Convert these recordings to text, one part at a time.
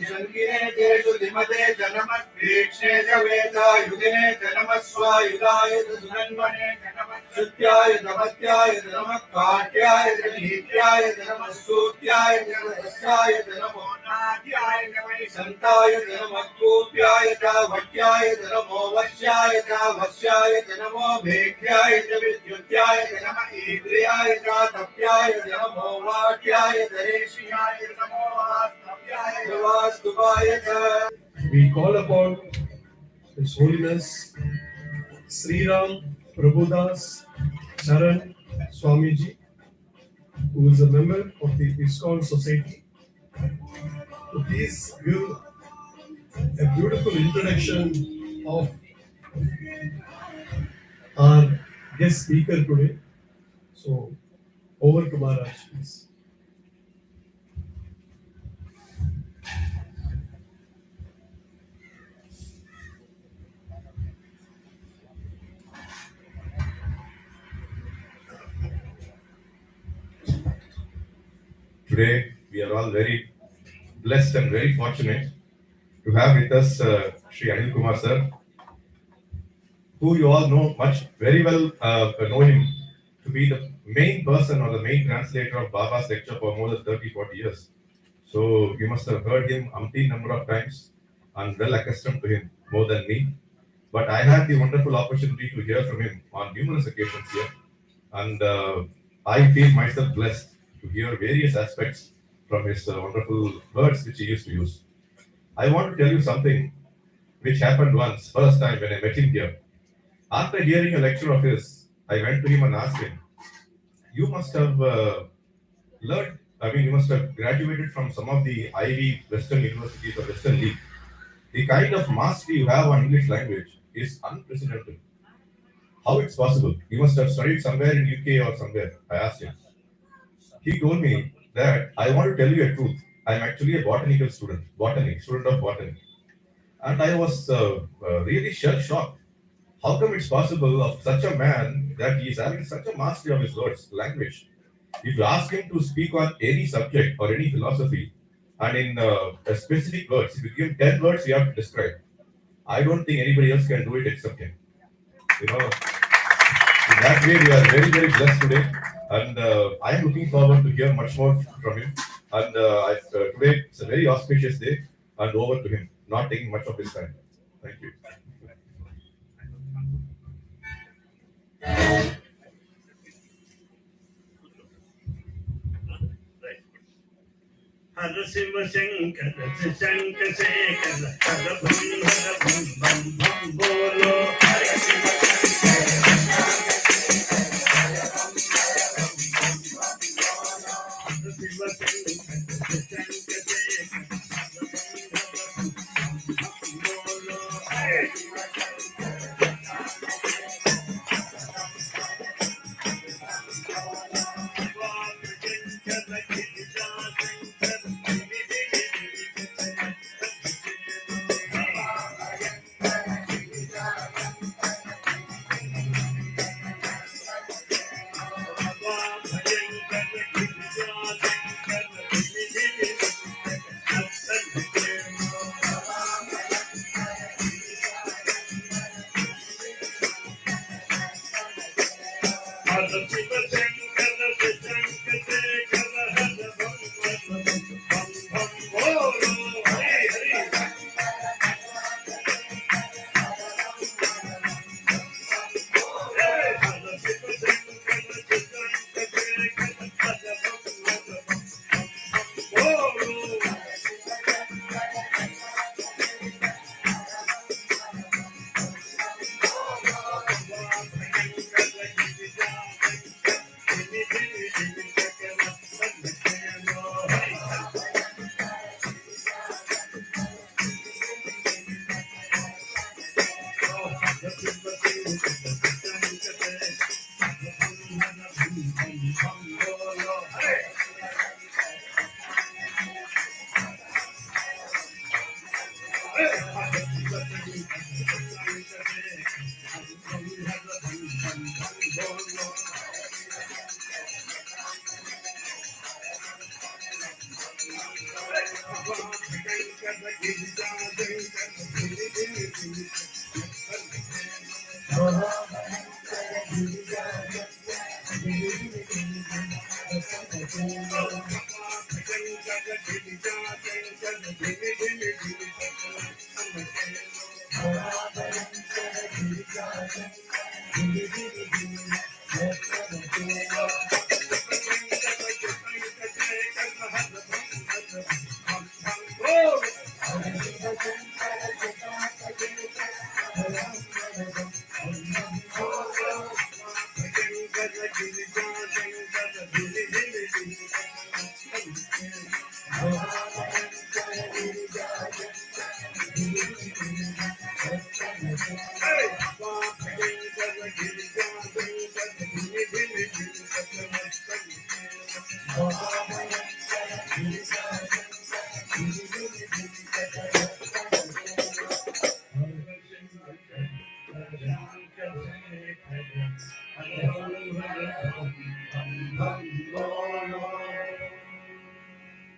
शङ्किने तेषु दिमते च नमः प्रेक्ष्णे च वेदायुधिने च नमः स्वायुधाय च सुनन्वने च नमः श्रुत्याय च मत्याय च नमः काट्याय च नीत्याय च नमः सूत्याय च रस्याय च नमो नाट्याय च वै सन्ताय च नमः कूप्याय च वट्याय च नमो वश्याय च वश्याय च नमो भेक्ष्याय च विद्युत्याय च नमः इंद्रियाय च तप्याय च नमो वाक्याय च रेष्याय च नमो वास्तव्याय च वास्तुवाय च. We call upon His Holiness Sri Ram Prabhudas Charan Swamiji, who is a member of the ISKCON Society, to please give a beautiful introduction of our guest speaker today. So, over to Maharaj, please. Today, we are all very blessed and very fortunate to have with us Shri Anilkumar sir, who you all know very well, know him to be the main person or the main translator of Baba's lecture for more than 30-40 years. So you must have heard him umpteen number of times and well accustomed to him more than me. But I had the wonderful opportunity to hear from him on numerous occasions here. And I feel myself blessed to hear various aspects from his wonderful words which he used to use. I want to tell you something which happened once, first time when I met him here. After hearing a lecture of his, I went to him and asked him, you must have you must have graduated from some of the Ivy Western universities or Western League. The kind of mastery you have on English language is unprecedented. How it's possible? You must have studied somewhere in UK or somewhere. I asked him. He told me that I want to tell you a truth. I'm actually a botanical student of botany. And I was really shocked. How come it's possible of such a man that he is having such a mastery of his words, language? If you ask him to speak on any subject or any philosophy, and in specific words, if you give 10 words, you have to describe. I don't think anybody else can do it except him. You know, in that way, we are very, very blessed today. And I am looking forward to hear much more from him. And today, it's a very auspicious day. And over to him, not taking much of his time. Thank you. Hara Shiva Shankara Shankara Shekhara Hara Bhum Bhum Bhum Bolo Hara Shiva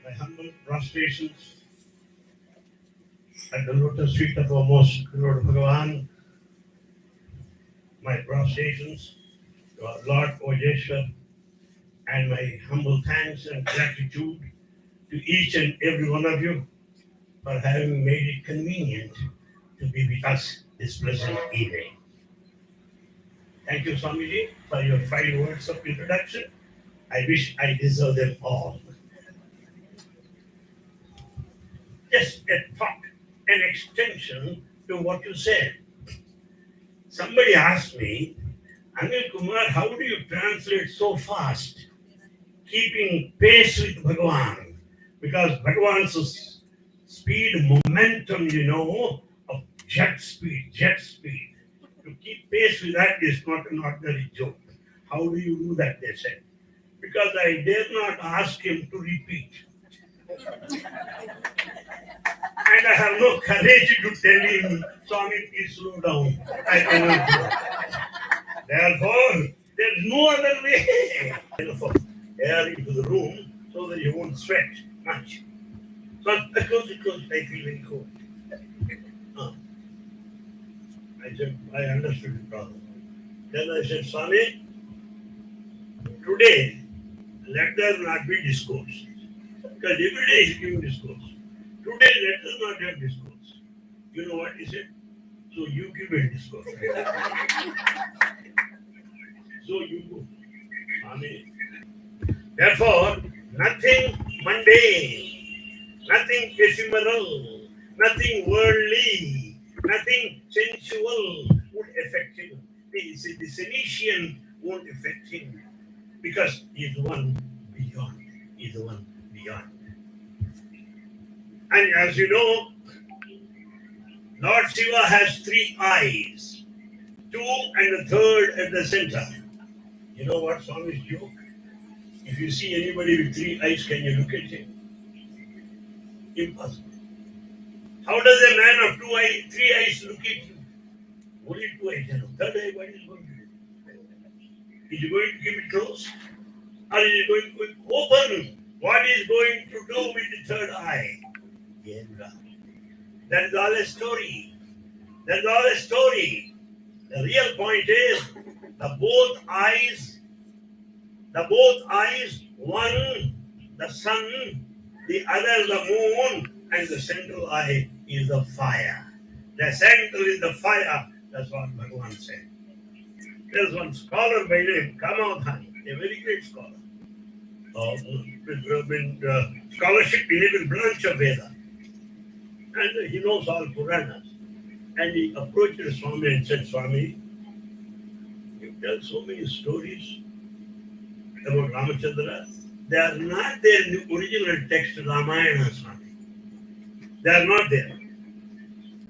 My humble prostrations at the lotus feet of our most Lord Bhagavan, my prostrations to our Lord Ojeshwar, and my humble thanks and gratitude to each and every one of you for having made it convenient to be with us this pleasant evening. Thank you, Swamiji, for your fine words of introduction. I wish I deserve them all. Just a thought, an extension to what you said. Somebody asked me, Anil Kumar, how do you translate so fast, keeping pace with Bhagavan? Because Bhagavan's speed, momentum, of jet speed. To keep pace with that is not an ordinary joke. How do you do that, they said? Because I dare not ask him to repeat. And I have no courage to tell him, Swami, please slow down. I cannot do that. Therefore, there is no other way. Enough of air into the room so that you won't sweat much. So close it. I feel very cold. I said, I understood it, brother. Then I said, Swami, today, let there not be discourse. Because every day he's giving discourse. Today, let us not have discourse. You know what he said? So you give a discourse. So you go. Swami. Therefore, nothing mundane, nothing ephemeral, nothing worldly, nothing sensual would affect him. The Cenician won't affect him because he is the one beyond. He is the one beyond. And as you know, Lord Shiva has 3 eyes, 2 and a third at the center. You know what Swami's joke? If you see anybody with 3 eyes, can you look at him? Impossible. How does a man of 3 eyes look at you? Only 2 eyes. Third eye, what is he going to do? Is he going to keep it closed? Or is he going to open? What is going to do with the third eye? That is all a story. That's all a story. The real point is the both eyes, one the sun, the other the moon, and the central eye is the fire. The central is the fire. That's what Bhagavan said. There's one scholar by name Kamadhan, a very great scholar. With scholarship in every branch of Veda. And he knows all Puranas. And he approached Swami and said, Swami, you tell so many stories about Ramachandra. They are not there in the original text of Ramayana, Swami. They are not there.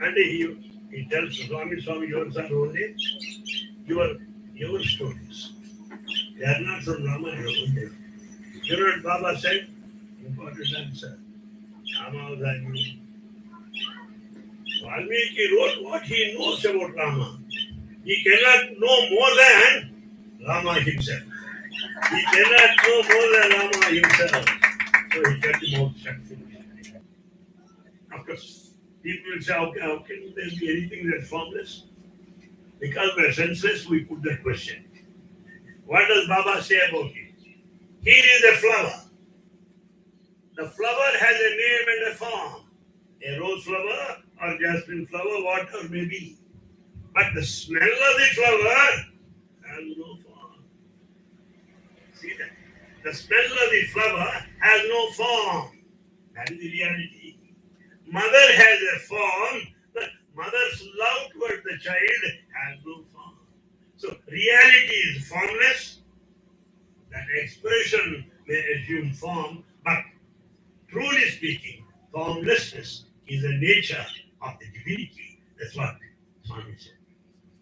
And he tells Swami, yours are only your stories. They are not from Ramayana. You know what Baba said? Important answer. Valmiki wrote what he knows about Rama. He cannot know more than Rama himself. He cannot know more than Rama himself. So he cut him out shakti. Of course, people will say, how can there be anything that's formless? Because we're senseless, we put that question. What does Baba say about it? Here is a flower. The flower has a a form. A rose flower or jasmine flower, whatever may be. But the smell of the flower has no form. See that? The smell of the flower has no form. That is the reality. Mother has a form, but mother's love towards the child has no form. So reality is formless. That expression may assume form, but truly speaking, formlessness is the nature of the divinity. That's what Swami said.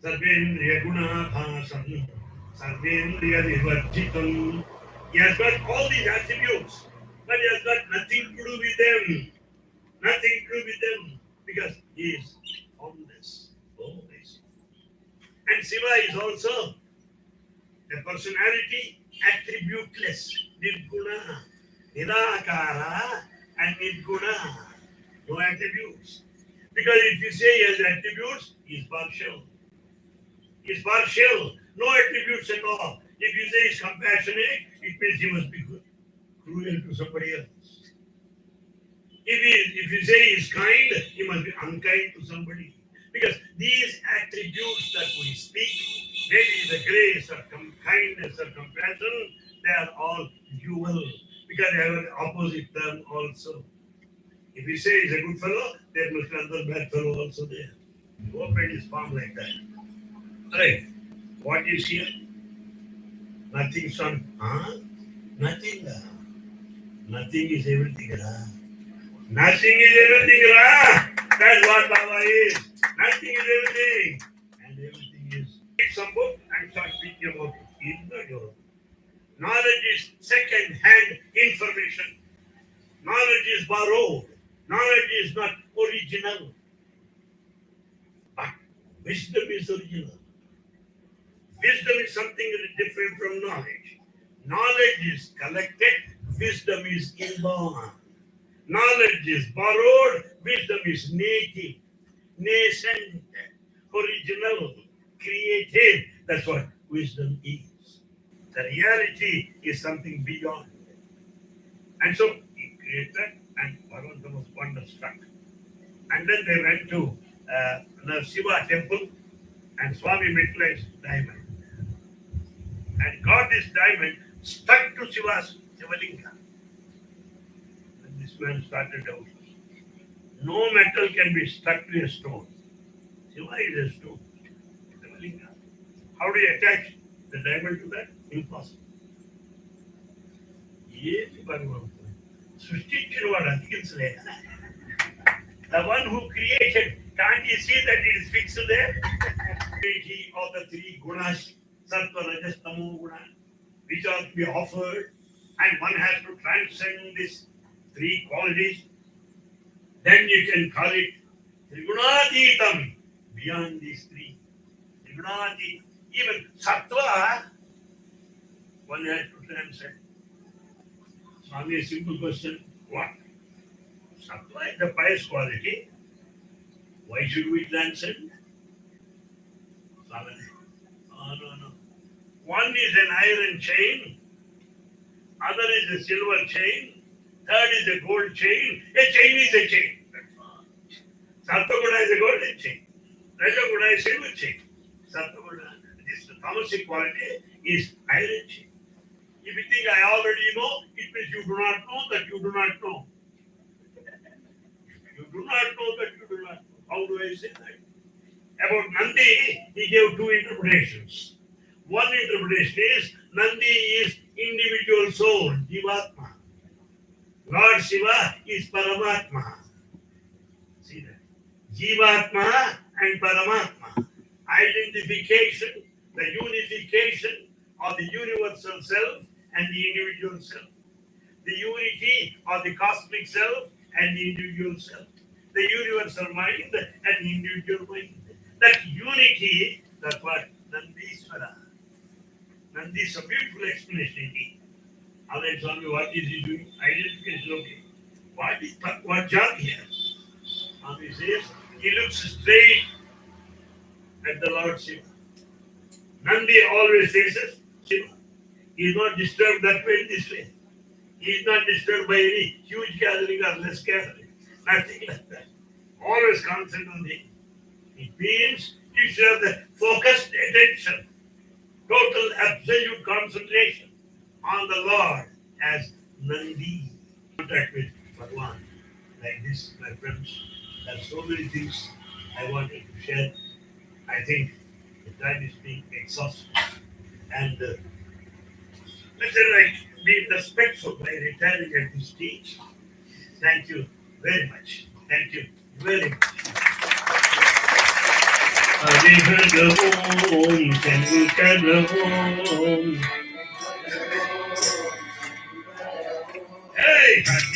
Sarvendriya guna bhasam, sarvendriya nivarjitam. He has got all these attributes, but he has got nothing to do with them. Nothing to do with them, because he is formless, always. And Shiva is also a personality attributeless, nirguna, nirakara, and nirguna, no attributes. Because if you say he has attributes, he is partial. He is partial, no attributes at all. If you say he is compassionate, it means he must be good, cruel to somebody else. If you say he is kind, he must be unkind to somebody. Because these attributes that we speak, maybe the grace or kindness or compassion, they are all dual. Because they have an opposite term also. If you say he's a good fellow, there must be another bad fellow also there. Open his palm like that. Right. What is here? Nothing, son. Huh? Nothing. Nothing is everything. Nothing is everything. That's what Baba is. Nothing is everything. And everything is. Read some book and start speaking about it. It's not your own. Knowledge is second-hand information. Knowledge is borrowed. Knowledge is not original. But wisdom is original. Wisdom is something different from knowledge. Knowledge is collected. Wisdom is inborn. Knowledge is borrowed. Wisdom is native, nascent, original, created. That's what wisdom is. The reality is something beyond. And so he created, and Bhagavatam was wonderstruck. And then they went to the Shiva temple, and Swami utilized diamond. And got this diamond stuck to Shiva's Shivalinga. And this man started out. No metal can be stuck to a stone. Shiva is a stone. Shivalinga. How do you attach the diamond to that? Impossible. The one who created, can't you see that it is fixed there? Of the three gunas, sattva, rajas, tamo guna, which are to be offered, and one has to transcend these three qualities, then you can call it Trigunatītam, beyond these three. Trigunatītam. Even sattva, one has to transcend. Swami, a simple question. What? Sattva is the pious quality. Why should we transcend? Swami, no. One is an iron chain, other is a silver chain, third is a gold chain. A chain is a chain. Sattva guna is a golden chain. Raja guna is a silver chain. Sattva guna, this tamasic quality is iron chain. If you think I already know, it means you do not know that you do not know. You do not know that you do not know. How do I say that? About Nandi, he gave two interpretations. One interpretation is Nandi is individual soul, Jivatma. Lord Shiva is Paramatma. See that? Jivatma and Paramatma. Identification, the unification of the universal self and the individual self. The unity of the cosmic self and the individual self. The universal mind and the individual mind. That unity, that's what Nandiswara. Nandi is a beautiful explanation. Alright, Swami, what is he doing? Identification, okay. What job he has? Swami says, he looks straight at the Lord Shiva. Nandi always faces Shiva. He is not disturbed that way, this way. He is not disturbed by any huge gathering or less gathering. Nothing like that. Always concentrate on the. It means you should have the focused attention, total absolute concentration on the Lord as Nandi. Contact with Bhagwan. Like this, my friends. There are so many things I wanted to share. I think the time is being exhausted. And let us be respectful by retiring at this stage. Thank you very much. Thank you very much. Hare Om Shankara Om. Hey, Hare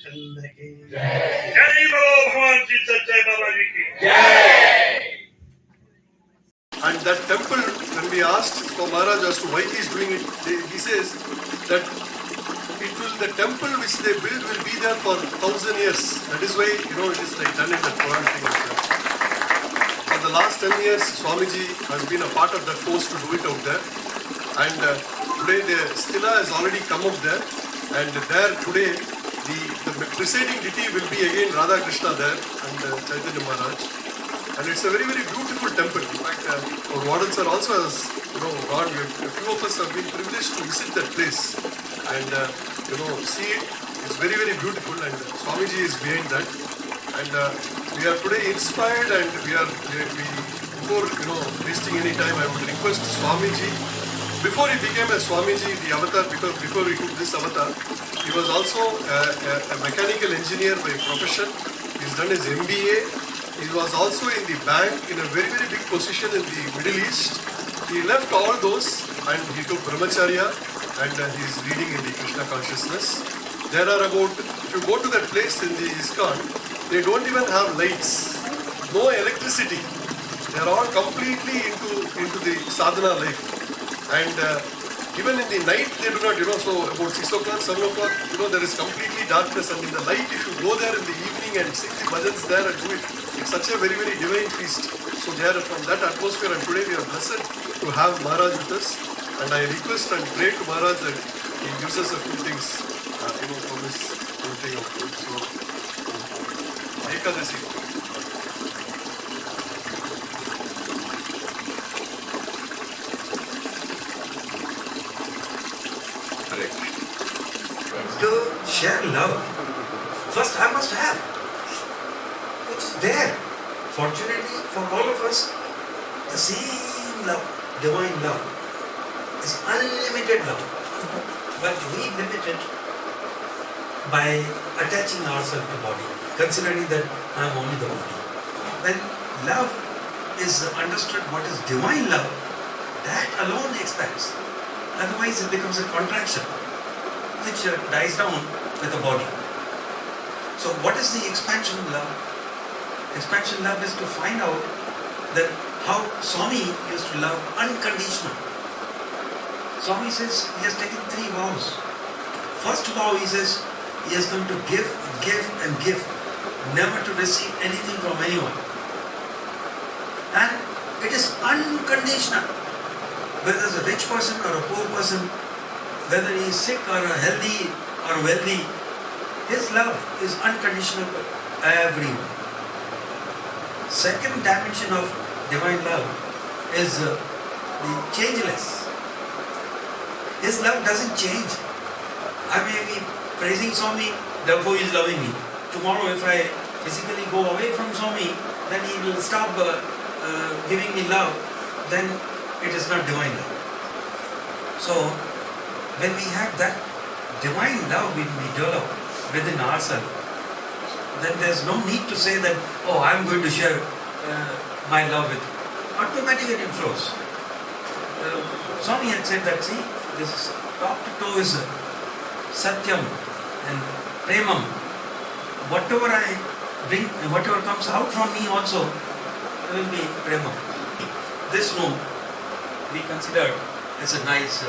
Ramachandra ki Jai Bolo Bhagwan Ji Sache Baba Ji ki And that temple, when we asked for Maharaj as to why he is doing it, he says that the temple which they build will be there for 1,000 years. That is why, it is like done in the Quran thing. For the last 10 years, Swamiji has been a part of that force to do it out there. And today the stela has already come up there. And there today, the presiding deity will be again Radha Krishna there and Chaitanya Maharaj. And it's a very, very beautiful temple. In fact, our wardens are also, as gone. A few of us have been privileged to visit that place and see it. It's very, very beautiful, and Swamiji is behind that. And we are today inspired, and before wasting any time, I would request Swamiji. Before he became a Swamiji, the avatar, before he took this avatar, he was also a mechanical engineer by profession. He's done his MBA. He was also in the bank in a very, very big position in the Middle East. He left all those and he took brahmacharya, and he is leading in the Krishna consciousness. There are about, if you go to that place in the ISKCON, they don't even have lights, no electricity. They are all completely into the sadhana life. And even in the night they do not, so about 6 o'clock, 7 o'clock, there is completely darkness, and in the light, if you go there in the evening and sing the bhajans there and do it, it's such a very, very divine feast. So they are from that atmosphere, and today we are blessed to have Maharaj with us. And I request and pray to Maharaj that he gives us a few things, from his thing of food. So, Ekadasi. To share love, first I must have. It's there. Fortunately for all of us, the same love, divine love, is unlimited love. But we limit it by attaching ourselves to body, considering that I am only the body. When love is understood, what is divine love, that alone expands. Otherwise it becomes a contraction, which dies down with the body. So what is the expansion love? Expansion love is to find out that how Swami used to love unconditional. Swami says he has taken 3 vows. First vow, he says he is going to give and give, never to receive anything from anyone. And it is unconditional. Whether it's a rich person or a poor person, whether he is sick or healthy or wealthy, his love is unconditional to everyone. Second dimension of divine love is the changeless. His love doesn't change. I may be praising Swami, therefore he is loving me. Tomorrow if I physically go away from Swami, then he will stop giving me love, then it is not divine love. So, when we have that divine love we develop within ourselves, then there's no need to say that, oh, I'm going to share my love with you. Automatically it flows. Swami had said that, see, this top to toe is Satyam and Premam. Whatever I bring, whatever comes out from me also will be Premam. This room we consider as a nice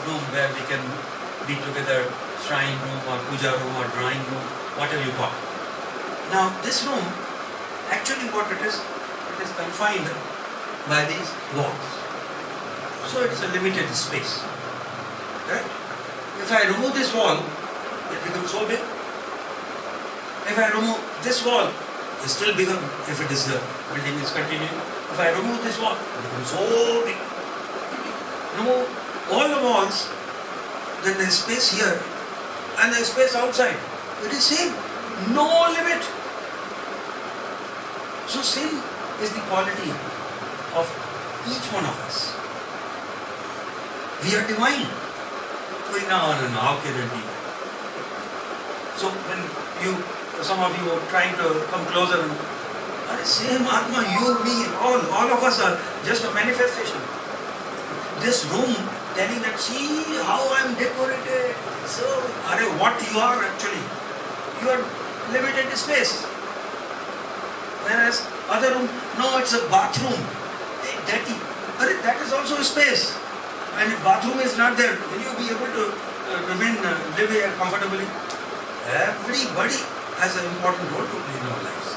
room where we can be together, shrine room or puja room or drawing room, whatever you call. Now this room, actually what it is confined by these walls. So it's a limited space. Right? If I remove this wall, it becomes so big. If I remove this wall, it still becomes, if it is the building is continuing, if I remove this wall, it becomes so big. Remove all the walls, then there is space here and there is space outside. It is same, no limit. So sin is the quality of each one of us. We are divine. How can it be? So when some of you are trying to come closer, same Atma, you, me, all of us are just a manifestation. This room telling that, see how I am decorated, So, what you are actually, you are limited space. Whereas other room, no, it's a bathroom, dirty. That is also a space. And if bathroom is not there, will you be able to live here comfortably? Everybody has an important role to play in our lives.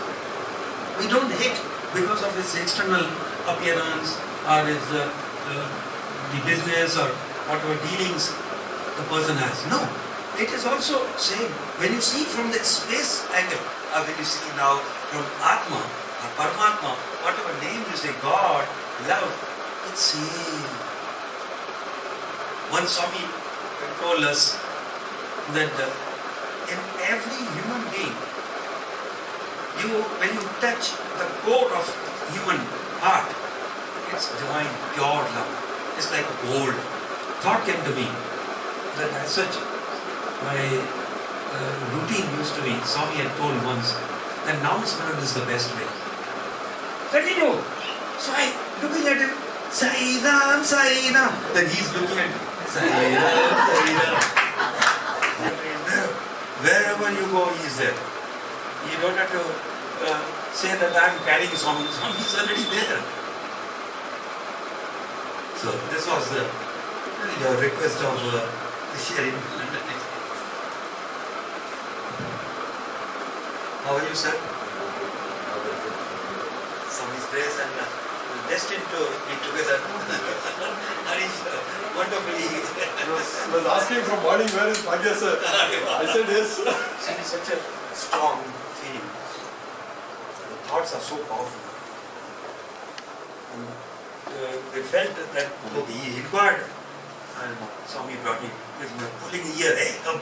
We don't hate because of his external appearance or his the business or whatever dealings the person has. No, it is also same. When you see from the space angle, or when you see now from Atma or Paramatma, whatever name you say, God, love, it's same. One Swami told us that in every human being, when you touch the core of human heart, it's divine, pure love. It's like gold. Thought came to me that as such, my routine used to be, Swami had told once, that now Smaran is the best way. Continue. So I, looking at him, Sai Ram, Sai Ram. Then he's looking at me, Sai Ram, Sai Ram. Wherever you go, he's there. You don't have to say that I'm carrying Swami. Swami is already there. So this was the request of sharing. How are you, sir? Swami's grace and destined to be together. Wonderfully. I was asking from morning, where is Bhagia, sir? I said yes. See, such a strong feeling. The thoughts are so powerful. And we felt that he required. And Swami brought me with my pulling ear. Hey, come.